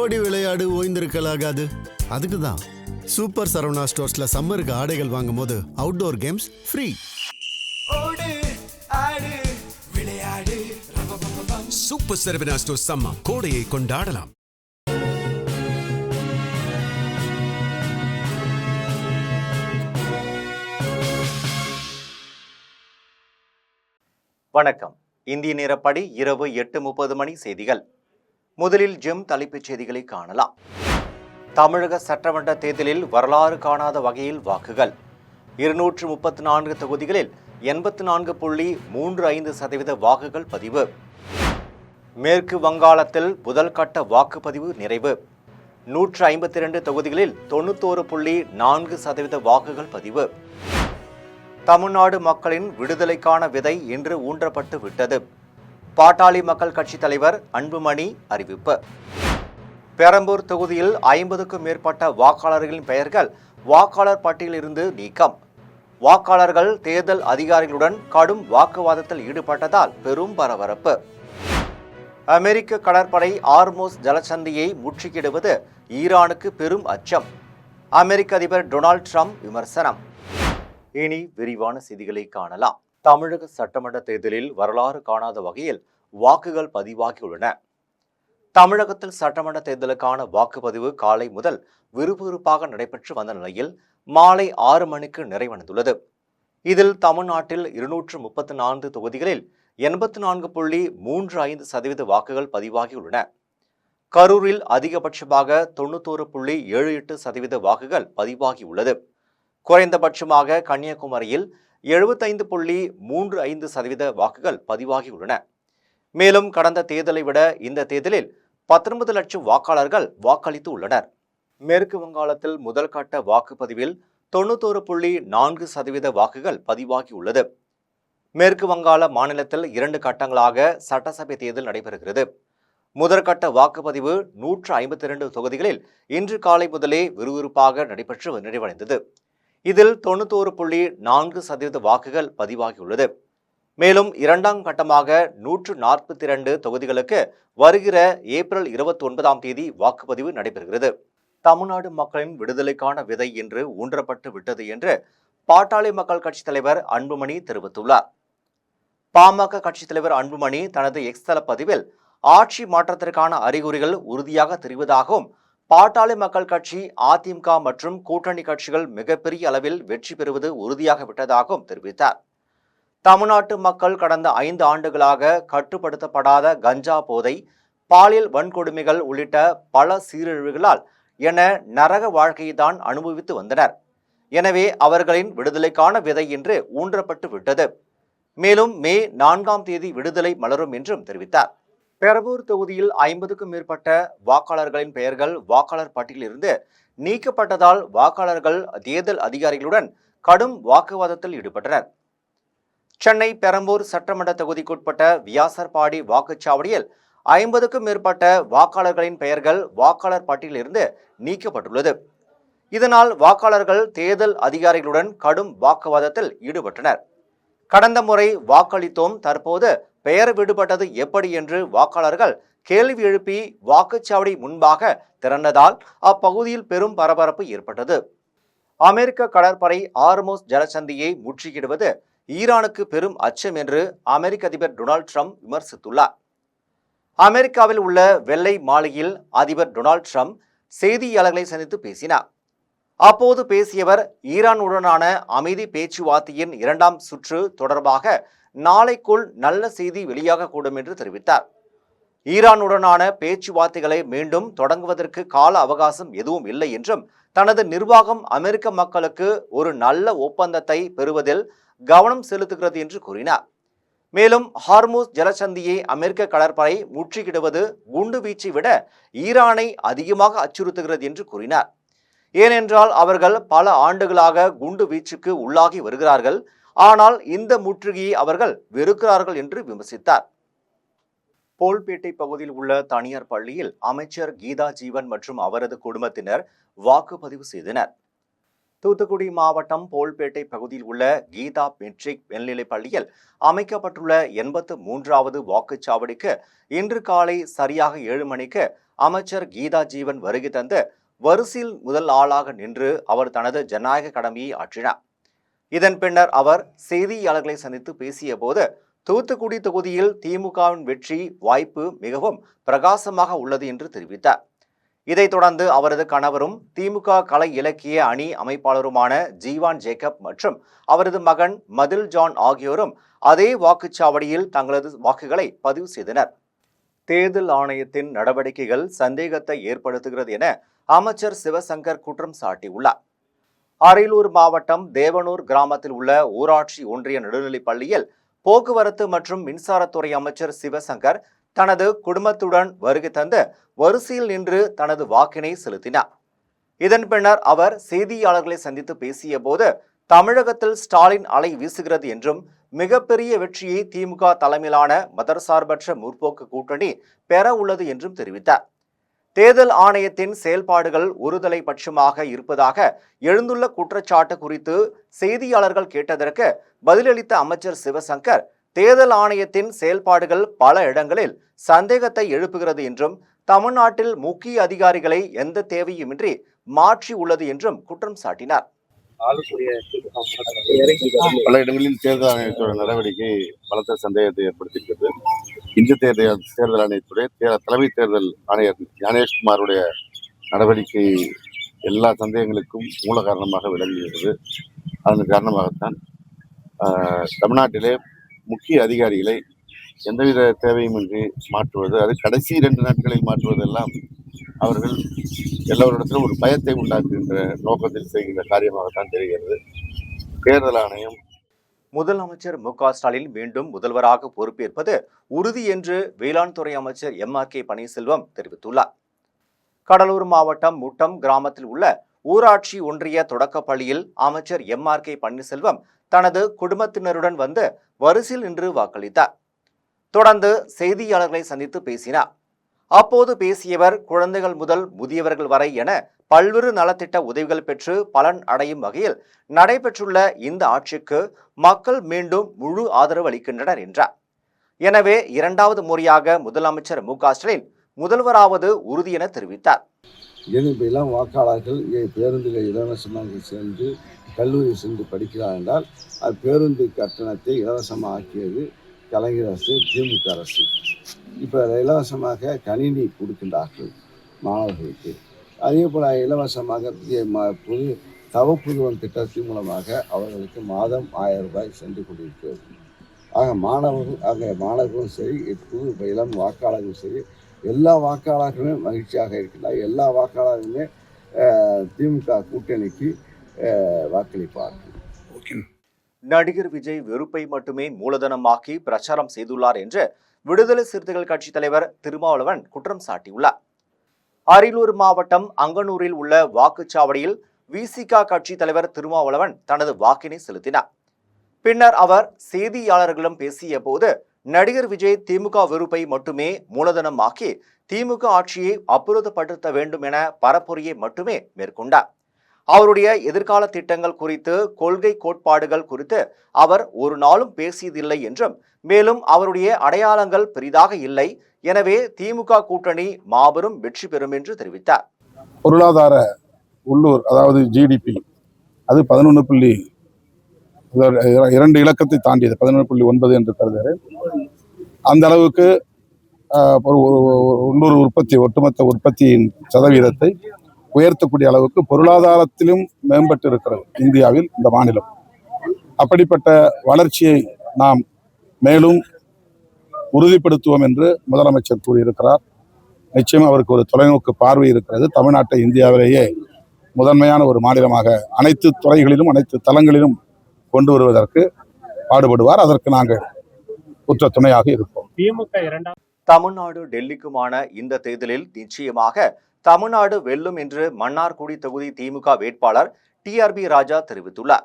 ஓடி விளையாடு ஓய்ந்திருக்கலாகாது. அதுக்கு தான் சூப்பர் சரவணா ஸ்டோர்ஸ்ல சம்மருக்கு ஆடைகள் வாங்கும் போது outdoor games free. Super Saravana stores summer கோடையை கொண்டாடலாம். வணக்கம். இந்திய நேரப்படி இரவு 8:30 மணி செய்திகள். முதலில் ஜெம் தலைப்புச் செய்திகளை காணலாம். தமிழக சட்டமன்ற தேர்தலில் வரலாறு காணாத வகையில் வாக்குகள். 234 தொகுதிகளில் 84.35% வாக்குகள் பதிவு. மேற்கு வங்காளத்தில் முதல் கட்ட வாக்குப்பதிவு நிறைவு. 152 தொகுதிகளில் 91.4% வாக்குகள் பதிவு. தமிழ்நாடு மக்களின் விடுதலைக்கான விதை இன்று ஊன்றப்பட்டு விட்டது. பாட்டாளி மக்கள் கட்சி தலைவர் அன்புமணி அறிவிப்பு. பெரம்பூர் தொகுதியில் 50க்கும் மேற்பட்ட வாக்காளர்களின் பெயர்கள் வாக்காளர் பட்டியலில் இருந்து நீக்கம். வாக்காளர்கள் தேர்தல் அதிகாரிகளுடன் கடும் வாக்குவாதத்தில் ஈடுபட்டதால் பெரும் பரபரப்பு. அமெரிக்க கடற்படை ஹார்மோஸ் ஜலசந்தியை முற்றுகிடுவது ஈரானுக்கு பெரும் அச்சம். அமெரிக்க அதிபர் டொனால்ட் ட்ரம்ப் விமர்சனம். இனி விரிவான செய்திகளை காணலாம். தமிழக சட்டமன்ற தேர்தலில் வரலாறு காணாத வகையில் வாக்குகள் பதிவாகியுள்ளன. தமிழகத்தில் சட்டமன்ற தேர்தலுக்கான வாக்குப்பதிவு காலை முதல் விறுவிறுப்பாக நடைபெற்று வந்த நிலையில் மாலை 6 மணிக்கு நிறைவடைந்துள்ளது. இதில் தமிழ்நாட்டில் 234 தொகுதிகளில் 84.35% வாக்குகள் பதிவாகியுள்ளன. கரூரில் அதிகபட்சமாக 91.78% வாக்குகள் பதிவாகியுள்ளது. குறைந்தபட்சமாக கன்னியாகுமரியில் 75.35% வாக்குகள் பதிவாகியுள்ளன. மேலும் கடந்த தேர்தலை விட இந்த தேர்தலில் 19 லட்சம் வாக்காளர்கள் வாக்களித்து உள்ளனர். மேற்கு வங்காளத்தில் முதல் கட்ட வாக்குப்பதிவில் 91.4% வாக்குகள் பதிவாகியுள்ளது. மேற்கு வங்காள மாநிலத்தில் 2 கட்டங்களாக சட்டசபை தேர்தல் நடைபெறுகிறது. முதற்கட்ட வாக்குப்பதிவு 152 தொகுதிகளில் இன்று காலை முதலே விறுவிறுப்பாக நடைபெற்று நிறைவடைந்தது. இதில் 91.4% வாக்குகள் பதிவாகியுள்ளது. மேலும் இரண்டாம் கட்டமாக 142 தொகுதிகளுக்கு வருகிற ஏப்ரல் 29ஆம் தேதி வாக்குப்பதிவு நடைபெறுகிறது. தமிழ்நாடு மக்களின் விடுதலைக்கான விதை என்று ஊன்றப்பட்டு விட்டது என்று பாட்டாளி மக்கள் கட்சி தலைவர் அன்புமணி தெரிவித்துள்ளார். பாமக கட்சித் தலைவர் அன்புமணி தனது எக்ஸ் தள பதிவில் ஆட்சி மாற்றத்திற்கான அறிகுறிகள் உறுதியாக தெரிவதாகவும், பாட்டாளி மக்கள் கட்சி, அதிமுக மற்றும் கூட்டணி கட்சிகள் மிகப்பெரிய அளவில் வெற்றி பெறுவது உறுதியாக விட்டதாகவும் தெரிவித்தார். தமிழ்நாட்டு மக்கள் கடந்த 5 ஆண்டுகளாக கட்டுப்படுத்தப்படாத கஞ்சா போதை, பாலியல் வன்கொடுமைகள் உள்ளிட்ட பல சீரழிவுகளால் என நரக வாழ்க்கையை தான் அனுபவித்து வந்தனர். எனவே அவர்களின் விடுதலைக்கான விதை என்று ஊன்றப்பட்டு விட்டது. மேலும் மே 4ஆம் தேதி விடுதலை மலரும் என்றும் தெரிவித்தார். பெரம்பூர் தொகுதியில் 50க்கும் மேற்பட்ட வாக்காளர்களின் பெயர்கள் வாக்காளர் பட்டியலிருந்து நீக்கப்பட்டதால் வாக்காளர்கள் தேர்தல் அதிகாரிகளுடன் கடும் வாக்குவாதத்தில் ஈடுபட்டனர். சென்னை பெரம்பூர் சட்டமன்ற தொகுதிக்குட்பட்ட வியாசர்பாடி வாக்குச்சாவடியில் 50க்கும் மேற்பட்ட வாக்காளர்களின் பெயர்கள் வாக்காளர் பட்டியலிருந்து நீக்கப்பட்டுள்ளது. இதனால் வாக்காளர்கள் தேர்தல் அதிகாரிகளுடன் கடும் வாக்குவாதத்தில் ஈடுபட்டனர். கடந்த முறை வாக்களித்தோம், தற்போது பெயர் விடுபட்டது எப்படி என்று வாக்காளர்கள் கேள்வி எழுப்பி வாக்குச்சாவடி முன்பாக திரண்டதால் அப்பகுதியில் பெரும் பரபரப்பு ஏற்பட்டது. அமெரிக்க கடற்படை ஹார்மோஸ் ஜலசந்தியை முற்றுகிடுவது ஈரானுக்கு பெரும் அச்சம் என்று அமெரிக்க அதிபர் டொனால்ட் ட்ரம்ப் விமர்சித்துள்ளார். அமெரிக்காவில் உள்ள வெள்ளை மாளிகையில் அதிபர் டொனால்ட் ட்ரம்ப் செய்தியாளர்களை சந்தித்து பேசினார். அப்போது பேசியவர் ஈரானுடனான அமைதி பேச்சுவார்த்தையின் 2ஆம் சுற்று தொடர்பாக நாளைக்குள் நல்ல செய்தி வெளியாகக்கூடும் என்று தெரிவித்தார். ஈரானுடனான பேச்சுவார்த்தைகளை மீண்டும் தொடங்குவதற்கு கால அவகாசம் எதுவும் இல்லை என்றும், தனது நிர்வாகம் அமெரிக்க மக்களுக்கு ஒரு நல்ல ஒப்பந்தத்தை பெறுவதில் கவனம் செலுத்துகிறது என்று கூறினார். மேலும் ஹார்மோஸ் ஜலசந்தியை அமெரிக்க கடற்படை முற்றுகிடுவது குண்டு வீச்சை விட ஈரானை அதிகமாக அச்சுறுத்துகிறது என்று கூறினார். ஏனென்றால் அவர்கள் பல ஆண்டுகளாக குண்டு வீச்சுக்கு உள்ளாகி வருகிறார்கள். ஆனால் இந்த முற்றுகையை அவர்கள் வெறுக்கிறார்கள் என்று விமர்சித்தார். போல்பேட்டை பகுதியில் உள்ள தனியார் பள்ளியில் அமைச்சர் கீதா ஜீவன் மற்றும் அவரது குடும்பத்தினர் வாக்குப்பதிவு செய்தனர். தூத்துக்குடி மாவட்டம் போல்பேட்டை பகுதியில் உள்ள கீதா மெட்ரிக் மேல்நிலைப் பள்ளியில் அமைக்கப்பட்டுள்ள 83வது வாக்குச்சாவடிக்கு இன்று காலை சரியாக 7 மணிக்கு அமைச்சர் கீதா ஜீவன் வருகை தந்து வரிசையில் முதல் ஆளாக நின்று அவர் தனது ஜனநாயக கடமையை ஆற்றினார். இதன் பின்னர் அவர் செய்தியாளர்களை சந்தித்து பேசிய போது தூத்துக்குடி தொகுதியில் திமுகவின் வெற்றி வாய்ப்பு மிகவும் பிரகாசமாக உள்ளது என்று தெரிவித்தார். இதைத் தொடர்ந்து அவரது கணவரும் திமுக கலை இலக்கிய அணி அமைப்பாளருமான ஜீவான் ஜேக்கப் மற்றும் அவரது மகன் மதில் ஜான் ஆகியோரும் அதே வாக்குச்சாவடியில் தங்களது வாக்குகளை பதிவு செய்தனர். தேர்தல் ஆணையத்தின் நடவடிக்கைகள் சந்தேகத்தை ஏற்படுத்துகிறது என அமைச்சர் சிவசங்கர் குற்றம் சாட்டியுள்ளார். அரியலூர் மாவட்டம் தேவனூர் கிராமத்தில் உள்ள ஊராட்சி ஒன்றிய நடுநிலைப் பள்ளியில் போக்குவரத்து மற்றும் மின்சாரத்துறை அமைச்சர் சிவசங்கர் தனது குடும்பத்துடன் வருகை தந்து வரிசையில் நின்று தனது வாக்கினை செலுத்தினார். இதன் பின்னர் அவர் செய்தியாளர்களை சந்தித்து பேசிய போது தமிழகத்தில் ஸ்டாலின் அலை வீசுகிறது என்றும் மிகப்பெரிய வெற்றியை திமுக தலைமையிலான மதர்சார்பற்ற முற்போக்கு கூட்டணி பெற உள்ளது என்றும் தெரிவித்தார். தேர்தல் ஆணையத்தின் செயல்பாடுகள் ஒருதலை பட்சமாக இருப்பதாக எழுந்துள்ள குற்றச்சாட்டு குறித்து செய்தியாளர்கள் கேட்டதற்கு பதிலளித்த அமைச்சர் சிவசங்கர், தேர்தல் ஆணையத்தின் செயல்பாடுகள் பல இடங்களில் சந்தேகத்தை எழுப்புகிறது என்றும் தமிழ்நாட்டில் முக்கிய அதிகாரிகளை எந்த தேவையுமின்றி மாற்றி உள்ளது என்றும் குற்றம் சாட்டினார். பல இடங்களில் தேர்தல் ஆணையத்தோட நடவடிக்கை பலத்த சந்தேகத்தை ஏற்படுத்தியிருக்கிறது. இந்திய தேர்தல் ஆணையத்துடைய தலைமை தேர்தல் ஆணையர் ஞானேஷ்குமாருடைய நடவடிக்கை எல்லா சந்தேகங்களுக்கும் மூல காரணமாக விளங்குகிறது. அதன் காரணமாகத்தான் தமிழ்நாட்டிலே முக்கிய அதிகாரிகளை எந்தவித தேவையுமின்றி மாற்றுவது, அது கடைசி 2 நாட்களில் மாற்றுவதெல்லாம் அவர்கள் எல்லோரிடத்திலும் ஒரு பயத்தை உண்டாக்குகின்ற நோக்கத்தில் செய்கின்ற காரியமாகத்தான் தெரிகிறது. தேர்தல் ஆணையம் முதலமைச்சர் மு.க.ஸ்டாலின் மீண்டும் முதல்வராக பொறுப்பேற்பது உறுதி என்று வேளாண் துறை அமைச்சர் எம்.ஆர்.கே. பன்னீர்செல்வம் தெரிவித்துள்ளார். கடலூர் மாவட்டம் முட்டம் கிராமத்தில் உள்ள ஊராட்சி ஒன்றிய தொடக்கப் பள்ளியில் அமைச்சர் எம்.ஆர்.கே. பன்னீர்செல்வம் தனது குடும்பத்தினருடன் வந்து வரிசையில் நின்று வாக்களித்தார். தொடர்ந்து செய்தியாளர்களை சந்தித்து பேசினார். அப்போது பேசியவர், குழந்தைகள் முதல் முதியவர்கள் வரை என பல்வேறு நலத்திட்ட உதவிகள் பெற்று பலன் அடையும் வகையில் நடைபெற்றுள்ள இந்த ஆட்சிக்கு மக்கள் மீண்டும் முழு ஆதரவு அளிக்கின்றனர் என்றார். எனவே 2வது முறையாக முதலமைச்சர் மு.க.ஸ்டாலின் முதல்வராவது உறுதி என தெரிவித்தார். எல்லாம் வாக்காளர்கள் பேருந்துகள் இலவசமாக சென்று கல்லூரி சென்று படிக்கிறார் என்றால் அது பேருந்து கட்டணத்தை இலவசமாக ஆக்கியது கலைஞர் அரசு, திமுக அரசு. இப்போ இலவசமாக கணினி கொடுக்கின்றார்கள் மாணவர்களுக்கு. அதே போல் இலவசமாக தவப்புதுவன் திட்டத்தின் மூலமாக அவர்களுக்கு மாதம் 1000 ரூபாய் சென்று கொண்டிருக்கிறது. ஆக மாணவர்களும் சரி, இளம் வாக்காளர்களும் சரி, எல்லா வாக்காளர்களுமே மகிழ்ச்சியாக இருக்கின்றார். எல்லா வாக்காளர்களுமே திமுக கூட்டணிக்கு வாக்களிப்பார்கள். நடிகர் விஜய் வெறுப்பை மட்டுமே மூலதனமாக்கி பிரச்சாரம் செய்துள்ளார் என்று விடுதலை சிறுத்தைகள் கட்சி தலைவர் திருமாவளவன் குற்றம் சாட்டியுள்ளார். அரியலூர் மாவட்டம் அங்கனூரில் உள்ள வாக்குச்சாவடியில் விசிக கட்சி தலைவர் திருமாவளவன் தனது வாக்கினை செலுத்தினார். பின்னர் அவர் செய்தியாளர்களிடம் பேசிய போது நடிகர் விஜய் திமுக வெறுப்பை மட்டுமே மூலதனமாக்கி திமுக ஆட்சியை அப்புறப்படுத்த வேண்டும் என பரப்புரையை மட்டுமே மேற்கொண்டார். அவருடைய எதிர்கால திட்டங்கள் குறித்து, கொள்கை கோட்பாடுகள் குறித்து அவர் ஒரு நாளும் பேசியதில்லை என்றும், மேலும் அவருடைய அடையாளங்கள் பெரிதாக இல்லை, எனவே திமுக கூட்டணி மாபெரும் வெற்றி பெறும் என்று தெரிவித்தார். பொருளாதார உள்ளூர், அதாவது ஜிடிபி, அது 11.2 இலக்கத்தை தாண்டியது, 11.9 என்று கருதுகிறேன். அந்த அளவுக்கு உள்ளூர் உற்பத்தி, ஒட்டுமொத்த உற்பத்தியின் சதவீதத்தை உயர்த்தக்கூடிய அளவுக்கு பொருளாதாரத்திலும் மேம்பட்டு இருக்கிறது இந்தியாவில் இந்த மாநிலம். அப்படிப்பட்ட வளர்ச்சியை நாம் மேலும் உறுதிப்படுத்துவோம் என்று முதலமைச்சர் கூறியிருக்கிறார். நிச்சயம் அவருக்கு ஒரு தொலைநோக்கு பார்வை இருக்கிறது. தமிழ்நாட்டை இந்தியாவிலேயே முதன்மையான ஒரு மாநிலமாக அனைத்து துறைகளிலும் அனைத்து தளங்களிலும் கொண்டு வருவதற்கு பாடுபடுவார். அதற்கு நாங்கள் உற்ற துணையாக இருப்போம். தமிழ்நாடு டெல்லிக்குமான இந்த தேர்தலில் நிச்சயமாக தமிழ்நாடு வெல்லும் என்று மன்னார்குடி தொகுதி திமுக வேட்பாளர் டிஆர்பி ராஜா தெரிவித்துள்ளார்.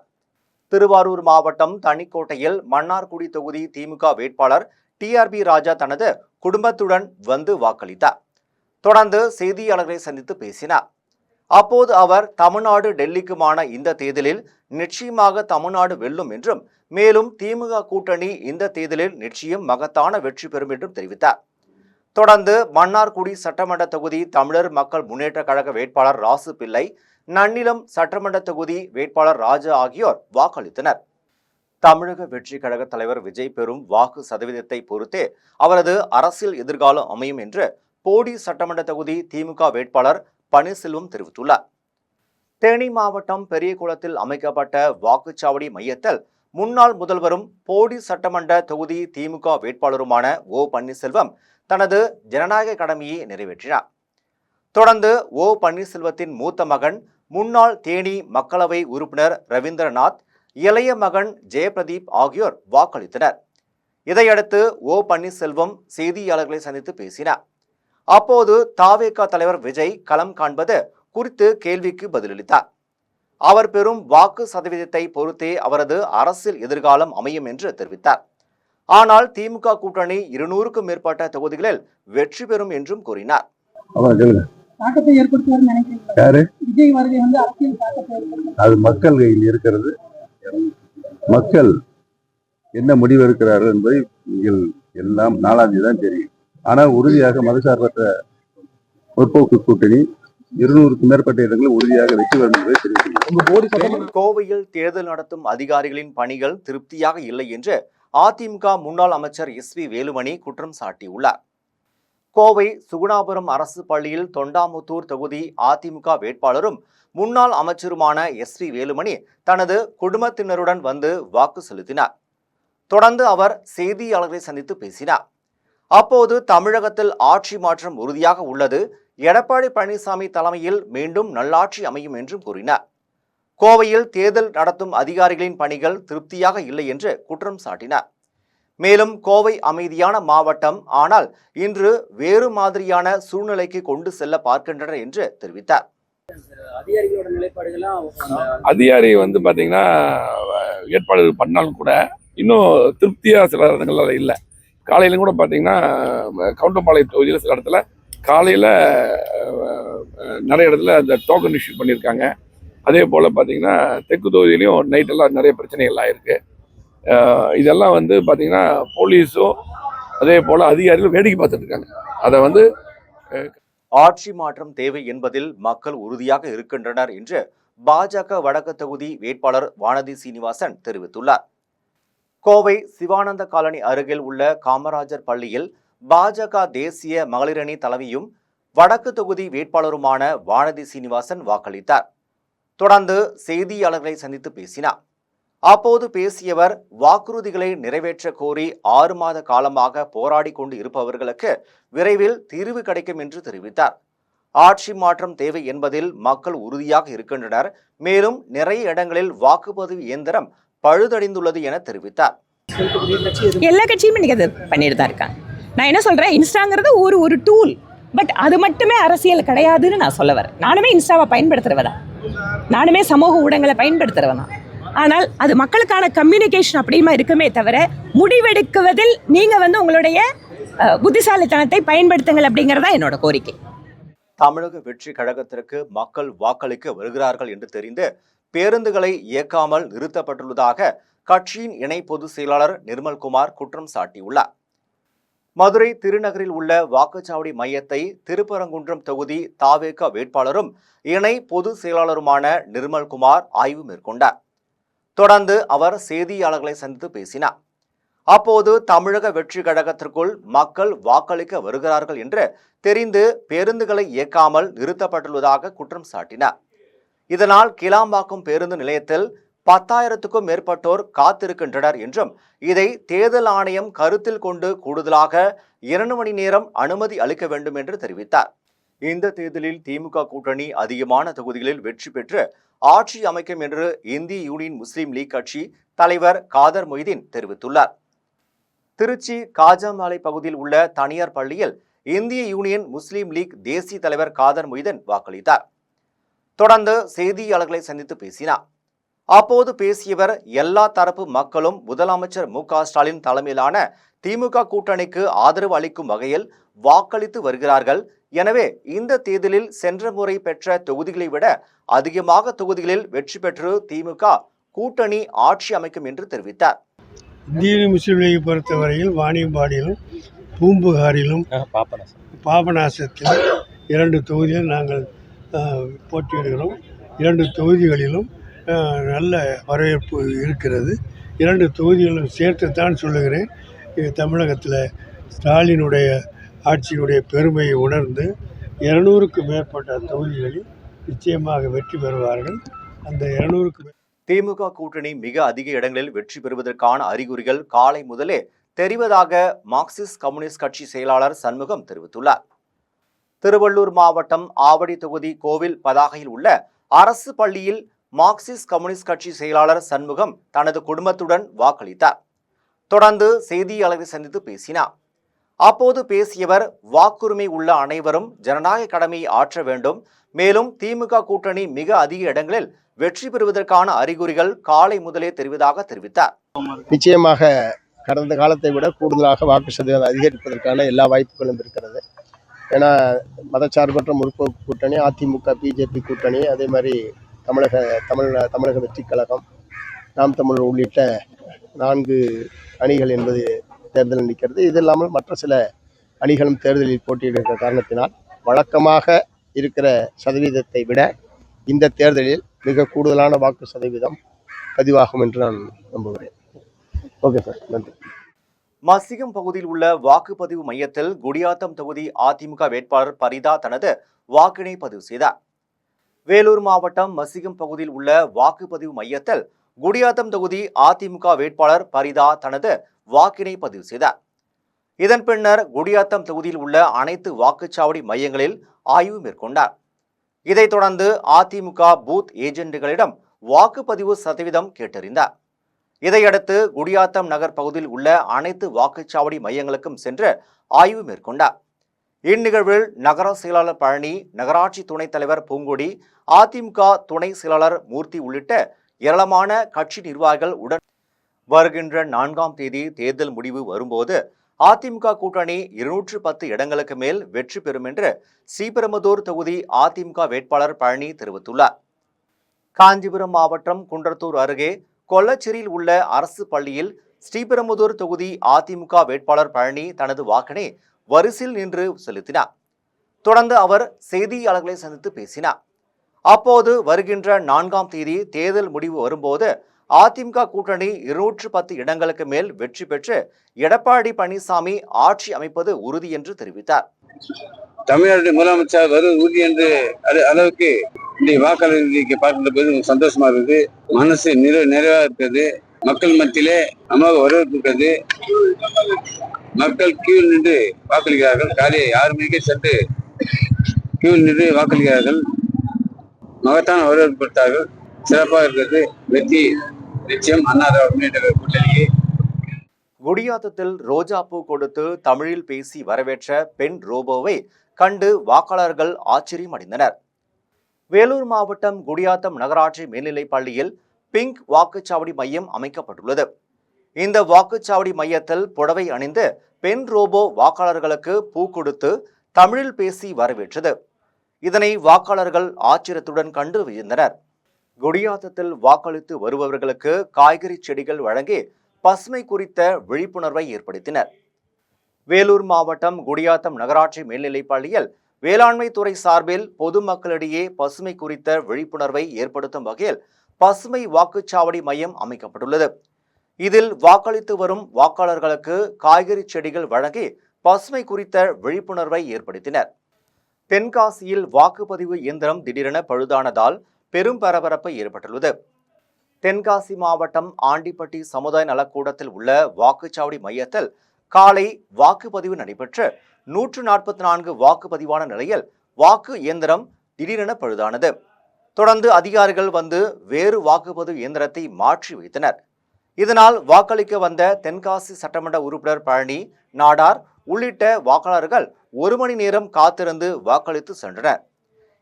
திருவாரூர் மாவட்டம் தனிக்கோட்டையில் மன்னார்குடி தொகுதி திமுக வேட்பாளர் டிஆர்பி ராஜா தனது குடும்பத்துடன் வந்து வாக்களித்தார். தொடர்ந்து செய்தியாளர்களை சந்தித்து பேசினார். அப்போது அவர் தமிழ்நாடு டெல்லிக்குமான இந்த தேர்தலில் நிச்சயமாக தமிழ்நாடு வெல்லும் என்றும், மேலும் திமுக கூட்டணி இந்த தேர்தலில் நிச்சயம் மகத்தான வெற்றி பெறும் என்றும் தெரிவித்தார். தொடர்ந்து மன்னார்குடி சட்டமன்ற தொகுதி தமிழர் மக்கள் முன்னேற்ற கழக வேட்பாளர் ராசு பிள்ளை, நன்னிலம் சட்டமன்ற தொகுதி வேட்பாளர் ராஜா ஆகியோர் வாக்களித்தனர். தமிழக வெற்றி கழக தலைவர் விஜய் பெறும் வாக்கு சதவீதத்தை பொறுத்தே அவரது அரசியல் எதிர்காலம் அமையும் என்று போடி சட்டமன்ற தொகுதி திமுக வேட்பாளர் பன்னீர்செல்வம் தெரிவித்துள்ளார். தேனி மாவட்டம் பெரியகுளத்தில் அமைக்கப்பட்ட வாக்குச்சாவடி மையத்தில் முன்னாள் முதல்வரும் போடி சட்டமன்ற தொகுதி திமுக வேட்பாளருமான ஓ பன்னீர்செல்வம் தனது ஜனநாயக கடமையை நிறைவேற்றினார். தொடர்ந்து ஓ பன்னீர்செல்வத்தின் மூத்த மகன் முன்னாள் தேனி மக்களவை உறுப்பினர் ரவீந்திரநாத், இளைய மகன் ஜெயபிரதீப் ஆகியோர் வாக்களித்தனர். இதையடுத்து ஓ பன்னீர்செல்வம் செய்தியாளர்களை சந்தித்து பேசினார். அப்போது தாவேகா தலைவர் விஜய் களம் காண்பது குறித்து கேள்விக்கு பதிலளித்தார். அவர் பெறும் வாக்கு சதவீதத்தை பொறுத்தே அவரது அரசியல் எதிர்காலம் அமையும் என்று தெரிவித்தார். ஆனால் திமுக கூட்டணி 200க்கும் மேற்பட்ட தொகுதிகளில் வெற்றி பெறும் என்றும் கூறினார். அது மக்கள் கையில் இருக்கிறது. மக்கள் என்ன முடிவு இருக்கிறார்கள் என்பதை நீங்கள் எல்லாம் 4ஆம் தேதி தான் தெரியும். ஆனால் உறுதியாக மதசார்பற்ற முற்போக்கு கூட்டணி 200க்கும் மேற்பட்ட இடங்களில் உறுதியாக வெற்றி பெறும் என்பதை தெரிவித்துள்ளது. கோவையில் தேர்தல் நடத்தும் அதிகாரிகளின் பணிகள் திருப்தியாக இல்லை என்று அதிமுக முன்னாள் அமைச்சர் எஸ்.வி. வேலுமணி குற்றம் சாட்டியுள்ளார். கோவை சுகுணாபுரம் அரசு பள்ளியில் தொண்டாமுத்தூர் தொகுதி அதிமுக வேட்பாளரும் முன்னாள் அமைச்சருமான எஸ்.வி. வேலுமணி தனது குடும்பத்தினருடன் வந்து வாக்கு செலுத்தினார். தொடர்ந்து அவர் செய்தியாளர்களை சந்தித்து பேசினார். அப்போது தமிழகத்தில் ஆட்சி மாற்றம் உறுதியாக உள்ளது, எடப்பாடி பழனிசாமி தலைமையில் மீண்டும் நல்லாட்சி அமையும் என்றும் கூறினார். கோவையில் தேர்தல் நடத்தும் அதிகாரிகளின் பணிகள் திருப்தியாக இல்லை என்று குற்றம் சாட்டினார். மேலும் கோவை அமைதியான மாவட்டம், ஆனால் இன்று வேறு மாதிரியான சூழ்நிலைக்கு கொண்டு செல்ல பார்க்கின்றனர் என்று தெரிவித்தார். அதிகாரிகளோட நிலைப்பாடுகள்லாம் அதிகாரி பாத்தீங்கன்னா ஏற்பாடு பண்ணாலும் கூட இன்னும் திருப்தியா சில இடங்கள்ல இல்லை. காலையிலும் கூட பாத்தீங்கன்னா கவுண்டம்பாளையம் தொகுதியில் சில இடத்துல காலையில நிறைய இடத்துல அந்த டோக்கன் இஷ்யூ பண்ணியிருக்காங்க. அதே போல் பார்த்தீங்கன்னா தெற்கு தொகுதியிலையும் நைட்டெல்லாம் நிறைய பிரச்சனைகள்லாம் இருக்குது. இதெல்லாம் பார்த்தீங்கன்னா போலீஸும் அதே போல் அதிகாரிகளும் வேடிக்கை பார்த்துட்டு இருக்காங்க. அதை ஆட்சி மாற்றம் தேவை என்பதில் மக்கள் உறுதியாக இருக்கின்றனர் என்று பாஜக வடக்கு தொகுதி வேட்பாளர் வானதி சீனிவாசன் தெரிவித்துள்ளார். கோவை சிவானந்த காலனி அருகில் உள்ள காமராஜர் பள்ளியில் பாஜக தேசிய மகளிரணி தலைவியும் வடக்கு தொகுதி வேட்பாளருமான வானதி சீனிவாசன் வாக்களித்தார். தொடர்ந்து செய்தியாளர்களை சந்தித்து பேசினார். அப்போது பேசியவர், வாக்குறுதிகளை நிறைவேற்ற கோரி 6 மாத காலமாக போராடி கொண்டு இருப்பவர்களுக்கு விரைவில் தீர்வு கிடைக்கும் என்று தெரிவித்தார். ஆட்சி மாற்றம் தேவை என்பதில் மக்கள் உறுதியாக இருக்கின்றனர். மேலும் நிறைய இடங்களில் வாக்குப்பதிவு இயந்திரம் பழுதடைந்துள்ளது என தெரிவித்தார். எல்லா கட்சியும் இன்னைக்கு அதை பண்ணிட்டு தான் இருக்காங்க. நான் என்ன சொல்றேன், இன்ஸ்டாங்கிறது ஒரு டூல், பட் அது மட்டுமே அரசியல் கிடையாதுன்னு நான் சொல்ல வரேன். நானுமே இன்ஸ்டாவை பயன்படுத்துறவதான், நானுமே சமூக ஊடகங்களை பயன்படுத்துறவதான். ஆனால் அது மக்களுக்கான கம்யூனிகேஷன் அப்படியுமா இருக்குமே தவிர, முடிவெடுக்குவதில் நீங்க உங்களுடைய புத்திசாலித்தனத்தை பயன்படுத்துங்கள் அப்படிங்கிறதா என்னோட கோரிக்கை. தமிழக வெற்றி கழகத்திற்கு மக்கள் வாக்களிக்க வருகிறார்கள் என்று தெரிந்து பேருந்துகளை இயக்காமல் நிறுத்தப்பட்டுள்ளதாக கட்சியின் இணை பொதுச் செயலாளர் நிர்மல்குமார் குற்றம் சாட்டியுள்ளார். மதுரை திருநகரில் உள்ள வாக்குச்சாவடி மையத்தை திருப்பரங்குன்றம் தொகுதி தாவேகா வேட்பாளரும் இணை பொதுச் செயலாளருமான நிர்மல்குமார் ஆய்வு மேற்கொண்டார். தொடர்ந்து அவர் செய்தியாளர்களை சந்தித்து பேசினார். அப்போது தமிழக வெற்றி கழகத்திற்குள் மக்கள் வாக்களிக்க வருகிறார்கள் என்று தெரிந்து பேருந்துகளை இயக்காமல் நிறுத்தப்பட்டுள்ளதாக குற்றம் சாட்டினார். இதனால் கிளாம்பாக்கம் பேருந்து நிலையத்தில் 10,000க்கும் மேற்பட்டோர் காத்திருக்கின்றனர் என்றும், இதை தேர்தல் ஆணையம் கருத்தில் கொண்டு கூடுதலாக 2 மணி நேரம் அனுமதி அளிக்க வேண்டும் என்று தெரிவித்தார். இந்த தேர்தலில் திமுக கூட்டணி அதிகமான தொகுதிகளில் வெற்றி பெற்று ஆட்சி அமைக்கும் என்று இந்திய யூனியன் முஸ்லீம் லீக் கட்சி தலைவர் காதர் மொய்தீன் தெரிவித்துள்ளார். திருச்சி காஜாமாலை பகுதியில் உள்ள தனியார் பள்ளியில் இந்திய யூனியன் முஸ்லீம் லீக் தேசிய தலைவர் காதர் மொய்தீன் வாக்களித்தார். தொடர்ந்து செய்தியாளர்களை சந்தித்து பேசினார். அப்போது பேசியவர், எல்லா தரப்பு மக்களும் முதலமைச்சர் மு.க. ஸ்டாலின் தலைமையிலான திமுக கூட்டணிக்கு ஆதரவு அளிக்கும் வகையில் வாக்களித்து வருகிறார்கள். எனவே இந்த தேர்தலில் சென்ற முறை பெற்ற தொகுதிகளை விட அதிகமாக தொகுதிகளில் வெற்றி பெற்று திமுக கூட்டணி ஆட்சி அமைக்கும் என்று தெரிவித்தார். இந்திய முஸ்லீம் லீக் பொறுத்தவரையில் வாணியம்பாடியிலும் பூம்புகாரிலும் பாபநாசத்திலும் 2 தொகுதியில் நாங்கள் போட்டியிடுகிறோம். 2 தொகுதிகளிலும் நல்ல வரவேற்பு இருக்கிறது. 2 தொகுதிகளும் சேர்த்துத்தான் சொல்லுகிறேன். தமிழகத்தில் ஸ்டாலினுடைய ஆட்சியினுடைய பெருமையை உணர்ந்து 200க்கும் மேற்பட்ட தொகுதிகளில் நிச்சயமாக வெற்றி பெறுவார்கள். அந்த 200க்கு திமுக கூட்டணி மிக அதிக இடங்களில் வெற்றி பெறுவதற்கான அறிகுறிகள் காலை முதலே தெரிவதாக மார்க்சிஸ்ட் கம்யூனிஸ்ட் கட்சி செயலாளர் சண்முகம் தெரிவித்துள்ளார். திருவள்ளூர் மாவட்டம் ஆவடி தொகுதி கோவில் பதாகையில் உள்ள அரசு பள்ளியில் மார்க்சிஸ்ட் கம்யூனிஸ்ட் கட்சி செயலாளர் சண்முகம் தனது குடும்பத்துடன் வாக்களித்தார். தொடர்ந்து செய்தியாளரை சந்தித்து பேசினார். அப்போது பேசியவர், வாக்குரிமை உள்ள அனைவரும் ஜனநாயக கடமையை ஆற்ற வேண்டும். மேலும் திமுக கூட்டணி மிக அதிக இடங்களில் வெற்றி பெறுவதற்கான அறிகுறிகள் காலை முதலே தெரிவதாக தெரிவித்தார். நிச்சயமாக கடந்த காலத்தை விட கூடுதலாக வாக்கு சதவீதம் அதிகரிப்பதற்கான எல்லா வாய்ப்புகளும் இருக்கிறது. ஏன்னா மதச்சார்பற்ற முற்போக்கு கூட்டணி, அதிமுக பிஜேபி கூட்டணி, அதே மாதிரி தமிழக வெற்றி கழகம், நாம் தமிழர் உள்ளிட்ட 4 அணிகள் என்பது தேர்தலில் நிற்கிறது. இது இல்லாமல் மற்ற சில அணிகளும் தேர்தலில் போட்டியிடுகிற காரணத்தினால் வழக்கமாக இருக்கிற சதவீதத்தை விட இந்த தேர்தலில் மிக கூடுதலான வாக்கு சதவீதம் பதிவாகும் என்று நான் நம்புகிறேன். ஓகே சார், நன்றி. மசிகம் பகுதியில் உள்ள வாக்குப்பதிவு மையத்தில் குடியாத்தம் தொகுதி அதிமுக வேட்பாளர் பரிதா தனது வாக்கினை பதிவு செய்தார். வேலூர் மாவட்டம் மசிகம் பகுதியில் உள்ள வாக்குப்பதிவு மையத்தில் குடியாத்தம் தொகுதி அதிமுக வேட்பாளர் பரிதா தனது வாக்கினை பதிவு செய்தார். இதன் பின்னர் குடியாத்தம் தொகுதியில் உள்ள அனைத்து வாக்குச்சாவடி மையங்களில் ஆய்வு மேற்கொண்டார். இதைத் தொடர்ந்து அதிமுக பூத் ஏஜென்ட்டுகளிடம் வாக்குப்பதிவு சதவீதம் கேட்டறிந்தார். இதையடுத்து குடியாத்தம் நகர் பகுதியில் உள்ள அனைத்து வாக்குச்சாவடி மையங்களுக்கும் சென்று ஆய்வு மேற்கொண்டார். இந்நிகழ்வில் நகர செயலாளர் பழனி, நகராட்சி துணைத் தலைவர் பூங்கொடி, அதிமுக துணை செயலாளர் மூர்த்தி உள்ளிட்ட ஏராளமான கட்சி நிர்வாகிகள் உடன் வருகின்ற 4ஆம் தேதி தேர்தல் முடிவு வரும்போது அதிமுக கூட்டணி 210 இடங்களுக்கு மேல் வெற்றி பெறும் என்று ஸ்ரீபெரும்புதூர் தொகுதி அதிமுக வேட்பாளர் பழனி தெரிவித்துள்ளார். காஞ்சிபுரம் மாவட்டம் குன்றத்தூர் அருகே கொல்லச்சேரியில் உள்ள அரசு பள்ளியில் ஸ்ரீபெரும்புதூர் தொகுதி அதிமுக வேட்பாளர் பழனி தனது வாக்கினை வரிசையில் நின்று செலுத்தினார். தொடர்ந்து அவர் செய்தியாளர்களை சந்தித்து பேசினார். அப்போது வருகின்ற 4ஆம் தேதி தேர்தல் முடிவு வரும்போது அதிமுக கூட்டணி 210 இடங்களுக்கு மேல் வெற்றி பெற்று எடப்பாடி பழனிசாமி ஆட்சி அமைப்பது உறுதி என்று தெரிவித்தார். தமிழ்நாடு முதலமைச்சர் வருவது உறுதி என்று அளவுக்கு இந்த வாக்காளர்களுக்கு பார்க்கின்ற போது சந்தோஷமா இருக்குது. மனசு நிறைவா இருக்கிறது. மக்கள் மத்தியிலே அமோக வரவேற்பு இருக்கிறது. மக்கள் கியூ நின்று வாக்களிக்கிறார்கள். காலையை 6 மணிக்கே சென்று கியூ நின்று வாக்களிக்கிறார்கள். மகத்தான வரவேற்பு கொடுத்தார்கள். சிறப்பாக இருக்கிறது. வெற்றி நிச்சயம் அண்ணா முன்னேற்ற கூட்டணியே. குடியாத்தத்தில் ரோஜாப்பூ கொடுத்து தமிழில் பேசி வரவேற்ற பெண் ரோபோவை கண்டு வாக்காளர்கள் ஆச்சரியம் அடைந்தனர். வேலூர் மாவட்டம் குடியாத்தம் நகராட்சி மேல்நிலைப் பள்ளியில் பிங்க் வாக்குச்சாவடி மையம் அமைக்கப்பட்டுள்ளது. இந்த வாக்குச்சாவடி மையத்தில் புடவை அணிந்து பெண் ரோபோ வாக்காளர்களுக்கு பூ கொடுத்து தமிழில் பேசி வரவேற்றது. இதனை வாக்காளர்கள் ஆச்சரியத்துடன் கண்டு வியந்தனர். குடியாத்தத்தில் வாக்களித்து வருபவர்களுக்கு காய்கறி செடிகள் வழங்கி பசுமை குறித்த விழிப்புணர்வை ஏற்படுத்தினர். வேலூர் மாவட்டம் குடியாத்தம் நகராட்சி மேல்நிலைப் பள்ளியில் வேளாண்மை துறை சார்பில் பொதுமக்களிடையே பசுமை குறித்த விழிப்புணர்வை ஏற்படுத்தும் வகையில் பசுமை வாக்குச்சாவடி மையம் அமைக்கப்பட்டுள்ளது. இதில் வாக்களித்து வரும் வாக்காளர்களுக்கு காய்கறி செடிகள் வழங்கி பசுமை குறித்த விழிப்புணர்வை ஏற்படுத்தினர். தென்காசியில் வாக்குப்பதிவு இயந்திரம் திடீரென பழுதானதால் பெரும் பரபரப்பு ஏற்பட்டுள்ளது. தென்காசி மாவட்டம் ஆண்டிப்பட்டி சமுதாய நலக்கூடத்தில் உள்ள வாக்குச்சாவடி மையத்தில் காலை வாக்குப்பதிவு நடைபெற்று 144 வாக்குப்பதிவான நிலையில் வாக்கு இயந்திரம் திடீரென பழுதானது. தொடர்ந்து அதிகாரிகள் வந்து வேறு வாக்குப்பதிவு இயந்திரத்தை மாற்றி வைத்தனர். இதனால் வாக்களிக்க வந்த தென்காசி சட்டமன்ற உறுப்பினர் பழனி, நாடார் உள்ளிட்ட வாக்காளர்கள் 1 மணி நேரம் காத்திருந்து வாக்களித்து சென்றனர்.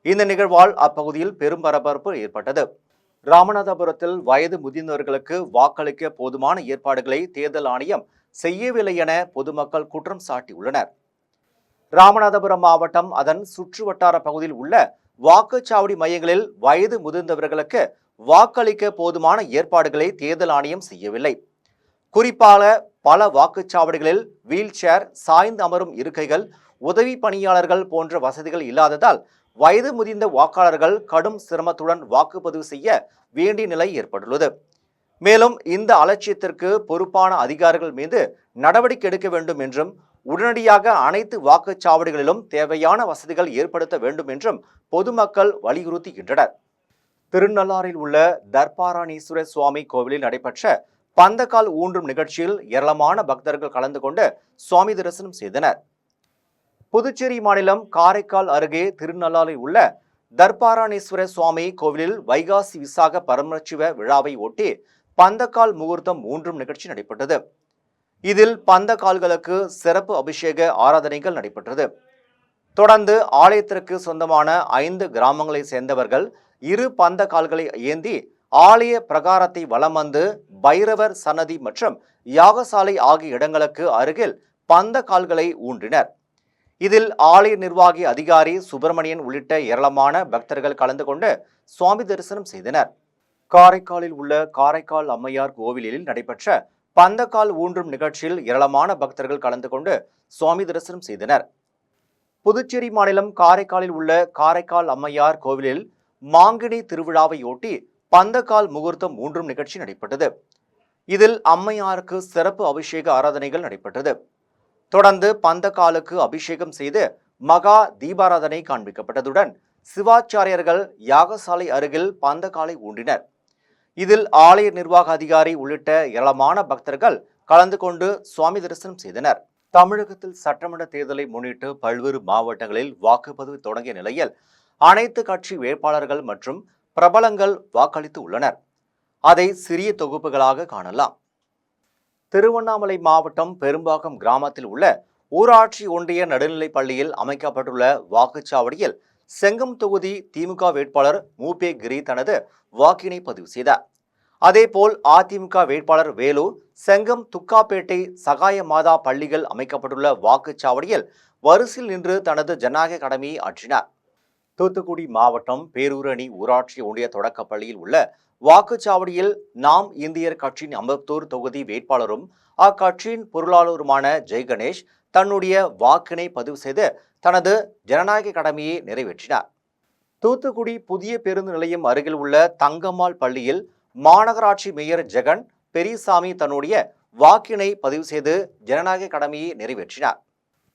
இந்த நிகழ்வால் அப்பகுதியில் பெரும் பரபரப்பு ஏற்பட்டது. ராமநாதபுரத்தில் வயது முதிர்ந்தவர்களுக்கு வாக்களிக்க போதுமான ஏற்பாடுகளை தேர்தல் ஆணையம் செய்யவில்லை என பொதுமக்கள் குற்றம் சாட்டியுள்ளனர். ராமநாதபுரம் மாவட்டம் அதன் சுற்று வட்டார பகுதியில் உள்ள வாக்குச்சாவடி மையங்களில் வயது முதிர்ந்தவர்களுக்கு வாக்களிக்க போதுமான ஏற்பாடுகளை தேர்தல் ஆணையம் செய்யவில்லை. குறிப்பாக பல வாக்குச்சாவடிகளில் வீல் சேர், சாய்ந்து அமரும் இருக்கைகள், உதவி பணியாளர்கள் போன்ற வசதிகள் இல்லாததால் வயது முதிர்ந்த வாக்காளர்கள் கடும் சிரமத்துடன் வாக்குப்பதிவு செய்ய வேண்டிய நிலை ஏற்பட்டுள்ளது. மேலும் இந்த அலட்சியத்திற்கு பொறுப்பான அதிகாரிகள் மீது நடவடிக்கை எடுக்க வேண்டும் என்றும் உடனடியாக அனைத்து வாக்குச்சாவடிகளிலும் தேவையான வசதிகள் ஏற்படுத்த வேண்டும் என்றும் பொதுமக்கள் வலியுறுத்துகின்றனர். திருநள்ளாறில் உள்ள தர்பாராணீஸ்வரர் சுவாமி கோவிலில் நடைபெற்ற பந்தக்கால் ஊன்றும் நிகழ்ச்சியில் ஏராளமான பக்தர்கள் கலந்து கொண்டு சுவாமி தரிசனம் செய்தனர். புதுச்சேரி மாநிலம் காரைக்கால் அருகே திருநள்ளாறில் உள்ள தர்பாராணீஸ்வரர் சுவாமி கோவிலில் வைகாசி விசாக பரமோற்சவ விழாவை ஒட்டி பந்தக்கால் முகூர்த்தம் ஊன்றும் நிகழ்ச்சி நடைபெற்றது. இதில் பந்தக்கால்களுக்கு சிறப்பு அபிஷேக ஆராதனைகள் நடைபெற்றது. தொடர்ந்து ஆலயத்திற்கு சொந்தமான 5 கிராமங்களை சேர்ந்தவர்கள் 2 பந்தக்கால்களை ஏந்தி ஆலய பிரகாரத்தை வலம் வந்து பைரவர் சன்னதி மற்றும் யாகசாலை ஆகிய இடங்களுக்கு அருகில் பந்தக்கால்களை ஊன்றினர். இதில் ஆலய நிர்வாகி அதிகாரி சுப்பிரமணியன் உள்ளிட்ட ஏராளமான பக்தர்கள் கலந்து கொண்டு சுவாமி தரிசனம் செய்தனர். காரைக்காலில் உள்ள காரைக்கால் அம்மையார் கோவிலில் நடைபெற்ற பந்தக்கால் ஊன்றும் நிகழ்ச்சியில் ஏராளமான பக்தர்கள் கலந்து கொண்டு சுவாமி தரிசனம் செய்தனர். புதுச்சேரி மாநிலம் காரைக்காலில் உள்ள காரைக்கால் அம்மையார் கோவிலில் மாங்கனி திருவிழாவையொட்டி பந்தக்கால் முகூர்த்தம் ஊன்றும் நிகழ்ச்சி நடைபெற்றது. இதில் அம்மையாருக்கு சிறப்பு அபிஷேக ஆராதனைகள் நடைபெற்றது. தொடர்ந்து பந்தக்காலுக்கு அபிஷேகம் செய்து மகா தீபாராதனை காண்பிக்கப்பட்டதுடன் சிவாச்சாரியர்கள் யாகசாலை அருகில் பந்தக்காலை ஊன்றினர். இதில் ஆலய நிர்வாக அதிகாரி உள்ளிட்ட ஏராளமான பக்தர்கள் கலந்து கொண்டு சுவாமி தரிசனம் செய்தனர். தமிழகத்தில் சட்டமன்ற தேர்தலை முன்னிட்டு பல்வேறு மாவட்டங்களில் வாக்குப்பதிவு தொடங்கிய நிலையில் அனைத்து கட்சி வேட்பாளர்கள் மற்றும் பிரபலங்கள் வாக்களித்து உள்ளனர். அதை சிறிய தொகுப்புகளாக காணலாம். திருவண்ணாமலை மாவட்டம் பெரும்பாக்கம் கிராமத்தில் உள்ள ஊராட்சி ஒன்றிய நடுநிலைப் பள்ளியில் அமைக்கப்பட்டுள்ள வாக்குச்சாவடியில் செங்கம் தொகுதி திமுக வேட்பாளர் மூபே கிரி தனது வாக்கினை பதிவு செய்தார். அதேபோல் அதிமுக வேட்பாளர் வேலு செங்கம் துக்காப்பேட்டை சகாய மாதா பள்ளிகள் அமைக்கப்பட்டுள்ள வாக்குச்சாவடியில் வரிசையில் நின்று தனது ஜனநாயக கடமையை ஆற்றினார். தூத்துக்குடி மாவட்டம் பேரூரணி ஊராட்சி ஒன்றிய தொடக்கப் பள்ளியில் உள்ள வாக்குச்சாவடியில் நாம் இந்தியர் கட்சியின் அம்பத்தூர் தொகுதி வேட்பாளரும் அக்கட்சியின் பொருளாளருமான ஜெய்கணேஷ் தன்னுடைய வாக்கினை பதிவு செய்து தனது ஜனநாயக கடமையை நிறைவேற்றினார். தூத்துக்குடி புதிய பேருந்து நிலையம் அருகில் உள்ள தங்கம்மாள் பள்ளியில் மாநகராட்சி மேயர் ஜெகன் பெரியசாமி தன்னுடைய வாக்கினை பதிவு செய்து ஜனநாயக கடமையை நிறைவேற்றினார்.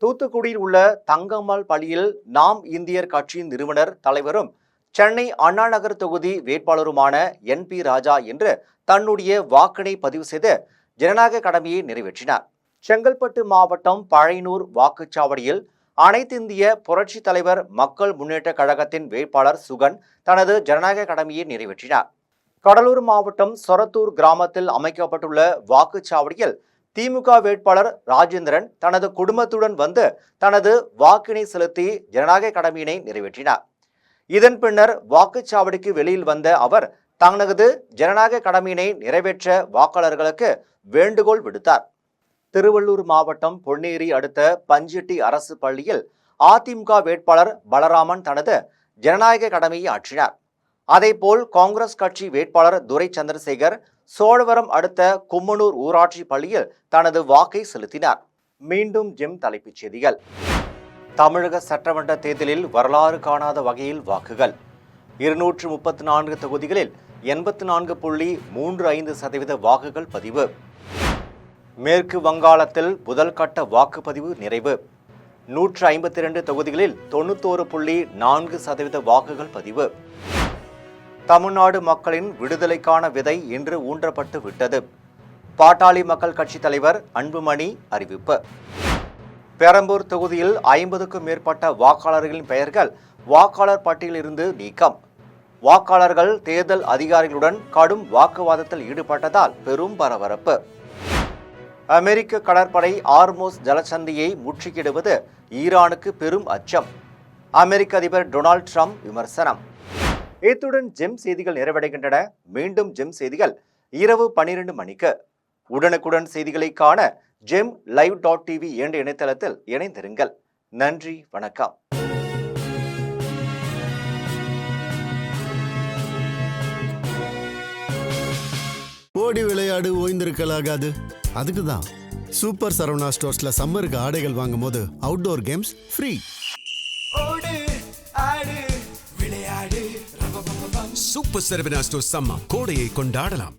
தூத்துக்குடியில் உள்ள தங்கம்மாள் பள்ளியில் நாம் இந்தியர் கட்சியின் நிறுவனர் தலைவரும் சென்னை அண்ணா நகர் தொகுதி வேட்பாளருமான NP ராஜா என்று தன்னுடைய வாக்கினை பதிவு செய்து ஜனநாயக கடமையை நிறைவேற்றினார். செங்கல்பட்டு மாவட்டம் பழையனூர் வாக்குச்சாவடியில் அனைத்திந்திய புரட்சி தலைவர் மக்கள் முன்னேற்ற கழகத்தின் வேட்பாளர் சுகன் தனது ஜனநாயக கடமையை நிறைவேற்றினார். கடலூர் மாவட்டம் சொரத்தூர் கிராமத்தில் அமைக்கப்பட்டுள்ள வாக்குச்சாவடியில் திமுக வேட்பாளர் ராஜேந்திரன் தனது குடும்பத்துடன் வந்து தனது வாக்கினை செலுத்தி ஜனநாயக கடமையினை நிறைவேற்றினார். இதன் பின்னர் வாக்குச்சாவடிக்கு வெளியில் வந்த அவர் தனது ஜனநாயக கடமையினை நிறைவேற்ற வாக்காளர்களுக்கு வேண்டுகோள் விடுத்தார். திருவள்ளூர் மாவட்டம் பொன்னேரி அடுத்த பஞ்செட்டி அரசு பள்ளியில் அதிமுக வேட்பாளர் பலராமன் தனது ஜனநாயக கடமையை ஆற்றினார். அதேபோல் காங்கிரஸ் கட்சி வேட்பாளர் துரை சந்திரசேகர் சோழவரம் அடுத்த கும்மனூர் ஊராட்சி பள்ளியில் தனது வாக்கை செலுத்தினார். மீண்டும் ஜெம் தலைப்புச் செய்திகள். தமிழக சட்டமன்ற தேர்தலில் வரலாறு காணாத வகையில் வாக்குகள். 234 தொகுதிகளில் 84.35% வாக்குகள் பதிவு. மேற்கு வங்காளத்தில் முதல் கட்ட வாக்குப்பதிவு நிறைவு. 152 தொகுதிகளில் 91.4% வாக்குகள் பதிவு. தமிழ்நாடு மக்களின் விடுதலைக்கான விதை இன்று ஊன்றப்பட்டு விட்டது. பாட்டாளி மக்கள் கட்சி தலைவர் அன்புமணி அறிவிப்பு. பெரம்பூர் தொகுதியில் 50க்கும் மேற்பட்ட வாக்காளர்களின் பெயர்கள் வாக்காளர் பட்டியலில் இருந்து நீக்கம். வாக்காளர்கள் தேர்தல் அதிகாரிகளுடன் கடும் வாக்குவாதத்தில் ஈடுபட்டதால் பெரும் பரபரப்பு. அமெரிக்க கடற்படை ஆர்மோஸ் ஜலசந்தியை முற்றுகையிடுவது ஈரானுக்கு பெரும் அச்சம். அமெரிக்க அதிபர் டொனால்ட் ட்ரம்ப் விமர்சனம். இத்துடன் ஜெம் செய்திகள் நிறைவடைகின்றன. மீண்டும் ஜெம் செய்திகள் இரவு 12 மணிக்கு. உடனுக்குடன் செய்திகளை காண GemLive.tv என்ற இணையதளத்தில் இணைந்திருங்கள். நன்றி, வணக்கம். ஓடி விளையாடு. விளையாடு ஓய்ந்திருக்கலாகாது. அதுக்கு தான் சூப்பர் சரவணா ஸ்டோர்ஸ்ல சம்மருக்கு ஆடைகள் வாங்கும் போது outdoor games free. Super Saravana stores summer கோடையை கொண்டாடலாம்.